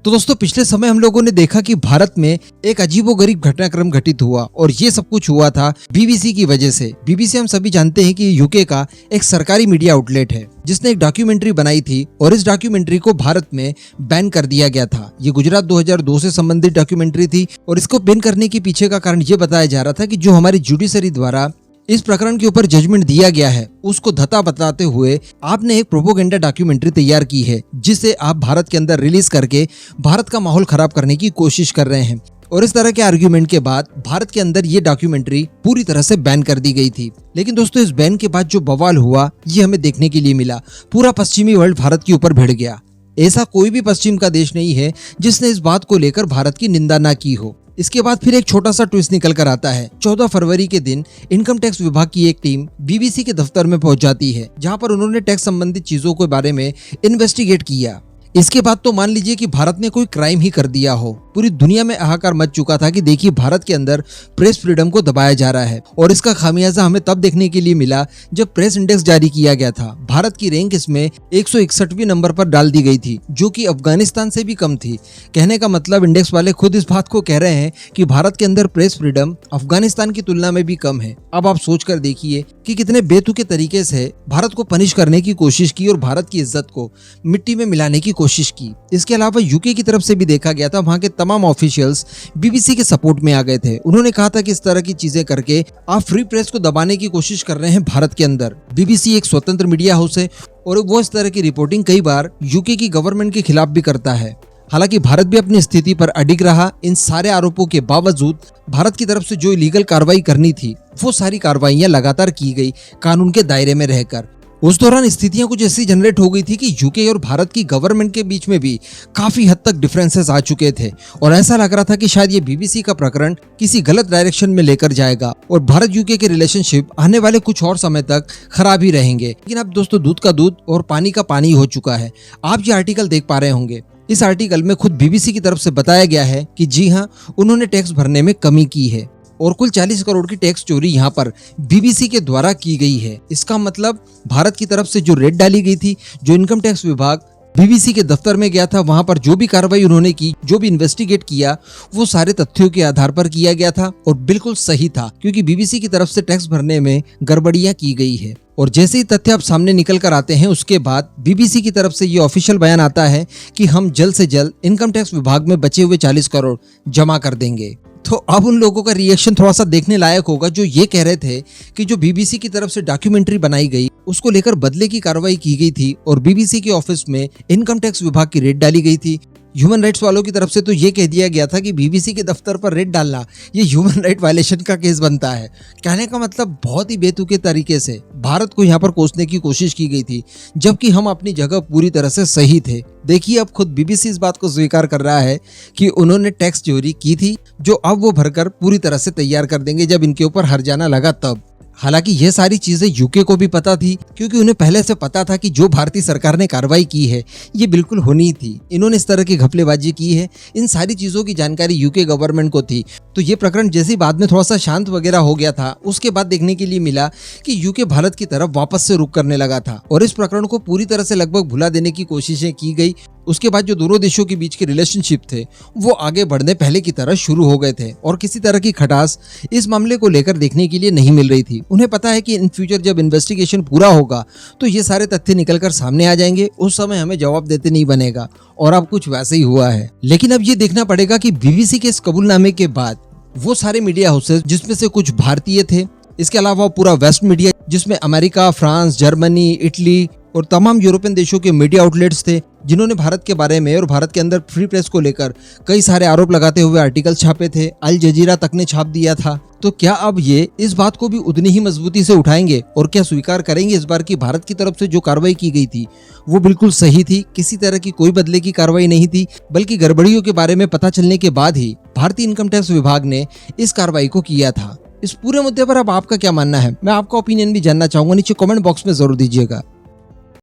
तो दोस्तों पिछले समय हम लोगों ने देखा कि भारत में एक अजीबोगरीब घटनाक्रम घटित हुआ और ये सब कुछ हुआ था बीबीसी की वजह से। बीबीसी हम सभी जानते हैं कि यूके का एक सरकारी मीडिया आउटलेट है जिसने एक डॉक्यूमेंट्री बनाई थी और इस डॉक्यूमेंट्री को भारत में बैन कर दिया गया था। ये गुजरात 2002 से संबंधित डॉक्यूमेंट्री थी और इसको बैन करने के पीछे का कारण ये बताया जा रहा था कि जो हमारी जुडिशरी द्वारा इस प्रकरण के ऊपर जजमेंट दिया गया है उसको धता बताते हुए आपने एक प्रोपोगेंडा डॉक्यूमेंट्री तैयार की है जिसे आप भारत के अंदर रिलीज करके भारत का माहौल खराब करने की कोशिश कर रहे हैं। और इस तरह के आर्ग्यूमेंट के बाद भारत के अंदर ये डॉक्यूमेंट्री पूरी तरह से बैन कर दी गई थी। लेकिन दोस्तों इस बैन के बाद जो बवाल हुआ ये हमें देखने के लिए मिला। पूरा पश्चिमी वर्ल्ड भारत के ऊपर भिड़ गया। ऐसा कोई भी पश्चिम का देश नहीं है जिसने इस बात को लेकर भारत की निंदा ना की हो। इसके बाद फिर एक छोटा सा ट्विस्ट निकल कर आता है। 14 फरवरी के दिन इनकम टैक्स विभाग की एक टीम बीबीसी के दफ्तर में पहुंच जाती है जहां पर उन्होंने टैक्स संबंधित चीजों के बारे में इन्वेस्टिगेट किया। इसके बाद तो मान लीजिए कि भारत ने कोई क्राइम ही कर दिया हो। पूरी दुनिया में हाहाकार मच चुका था कि देखिए भारत के अंदर प्रेस फ्रीडम को दबाया जा रहा है और इसका खामियाजा हमें तब देखने के लिए मिला जब प्रेस इंडेक्स जारी किया गया था। भारत की रैंक इसमें 161वें नंबर पर डाल दी गई थी जो कि अफगानिस्तान से भी कम थी। कहने का मतलब इंडेक्स वाले खुद इस बात को कह रहे हैं कि भारत के अंदर प्रेस फ्रीडम अफगानिस्तान की तुलना में भी कम है। अब आप सोच कर देखिए कि कितने बेतुके तरीके से भारत को पनिश करने की कोशिश की और भारत की इज्जत को मिट्टी में मिलाने की कोशिश की। इसके अलावा यूके की तरफ से भी देखा गया था, वहां के तमाम ऑफिशियल्स बीबीसी के सपोर्ट में आ गए थे। उन्होंने कहा था कि इस तरह की चीजें करके आप फ्री प्रेस को दबाने की कोशिश कर रहे हैं भारत के अंदर। बीबीसी एक स्वतंत्र मीडिया हाउस है और वो इस तरह की रिपोर्टिंग कई बार यूके की गवर्नमेंट के खिलाफ भी करता है। हालांकि भारत भी अपनी स्थिति पर अडिग रहा। इन सारे आरोपों के बावजूद भारत की तरफ से जो इलीगल कार्रवाई करनी थी वो सारी कार्रवाइयां लगातार की गई कानून के दायरे में रहकर। उस दौरान स्थितियां कुछ ऐसी जनरेट हो गई थी कि यूके और भारत की गवर्नमेंट के बीच में भी काफी हद तक डिफरेंसेस आ चुके थे और ऐसा लग रहा था कि शायद ये बीबीसी का प्रकरण किसी गलत डायरेक्शन में लेकर जाएगा और भारत यूके के रिलेशनशिप आने वाले कुछ और समय तक खराब ही रहेंगे। लेकिन अब दोस्तों दूध का दूध और पानी का पानी हो चुका है। आप ये आर्टिकल देख पा रहे होंगे। इस आर्टिकल में खुद बीबीसी की तरफ से बताया गया है कि जी हाँ, उन्होंने टैक्स भरने में कमी की है और कुल 40 करोड़ की टैक्स चोरी यहाँ पर बीबीसी के द्वारा की गई है। इसका मतलब भारत की तरफ से जो रेड डाली गई थी, जो इनकम टैक्स विभाग बीबीसी के दफ्तर में गया था, वहां पर जो भी कार्रवाई उन्होंने की, जो भी इन्वेस्टिगेट किया, वो सारे तथ्यों के आधार पर किया गया था और बिल्कुल सही था क्योंकि बीबीसी की तरफ से टैक्स भरने में गड़बड़ियां की गई है। और जैसे ही तथ्य अब सामने निकल कर आते हैं उसके बाद बीबीसी की तरफ से ये ऑफिशियल बयान आता है कि हम जल्द से जल्द इनकम टैक्स विभाग में बचे हुए 40 करोड़ जमा कर देंगे। तो अब उन लोगों का रिएक्शन थोड़ा सा देखने लायक होगा जो ये कह रहे थे कि जो बीबीसी की तरफ से डॉक्यूमेंट्री बनाई गई उसको लेकर बदले की कार्रवाई की गई थी और बीबीसी के ऑफिस में इनकम टैक्स विभाग की रेड डाली गई थी। ह्यूमन राइट्स वालों की तरफ से तो ये कह दिया गया था कि बीबीसी के दफ्तर पर रेड डालना ये ह्यूमन राइट वायलेशन का केस बनता है। कहने का मतलब बहुत ही बेतुके तरीके से भारत को यहाँ पर कोसने की कोशिश की गई थी जबकि हम अपनी जगह पूरी तरह से सही थे। देखिए अब खुद बीबीसी इस बात को स्वीकार कर रहा है कि उन्होंने टैक्स चोरी की थी जो अब वो भरकर पूरी तरह से तैयार कर देंगे जब इनके ऊपर हर्जाना लगा तब। हालांकि ये सारी चीजें यूके को भी पता थी क्योंकि उन्हें पहले से पता था कि जो भारतीय सरकार ने कार्रवाई की है ये बिल्कुल होनी थी। इन्होंने इस तरह की घपलेबाजी की है, इन सारी चीजों की जानकारी यूके गवर्नमेंट को थी। तो ये प्रकरण जैसे बाद में थोड़ा सा शांत वगैरह हो गया था उसके बाद देखने के लिए मिला कि यूके भारत की तरफ वापस से रुख करने लगा था और इस प्रकरण को पूरी तरह से लगभग भुला देने की कोशिशें की गई। उसके बाद जो दोनों देशों के बीच के रिलेशनशिप थे वो आगे बढ़ने पहले की तरह शुरू हो गए थे और किसी तरह की खटास इस मामले को लेकर देखने के लिए नहीं मिल रही थी। उन्हें पता है कि इन फ्यूचर जब इन्वेस्टिगेशन पूरा होगा तो ये सारे तथ्य निकलकर सामने आ जाएंगे, उस समय हमें जवाब देते नहीं बनेगा और अब कुछ वैसे ही हुआ है। लेकिन अब ये देखना पड़ेगा कि बीबीसी के इस कबूलनामे के बाद वो सारे मीडिया हाउसेस जिसमें से कुछ भारतीय थे, इसके अलावा पूरा वेस्ट मीडिया जिसमें अमेरिका, फ्रांस, जर्मनी, इटली और तमाम यूरोपियन देशों के मीडिया आउटलेट्स थे जिन्होंने भारत के बारे में और भारत के अंदर फ्री प्रेस को लेकर कई सारे आरोप लगाते हुए आर्टिकल छापे थे। अल जजीरा तक ने छाप दिया था। तो क्या अब ये इस बात को भी उतनी ही मजबूती से उठाएंगे और क्या स्वीकार करेंगे इस बार की भारत की तरफ से जो कार्रवाई की गई थी वो बिल्कुल सही थी, किसी तरह की कोई बदले की कार्रवाई नहीं थी, बल्कि गड़बड़ियों के बारे में पता चलने के बाद ही भारतीय इनकम टैक्स विभाग ने इस कार्रवाई को किया था। इस पूरे मुद्दे पर अब आपका क्या मानना है, मैं आपका ओपिनियन भी जानना चाहूंगा, नीचे कमेंट बॉक्स में जरूर दीजिएगा।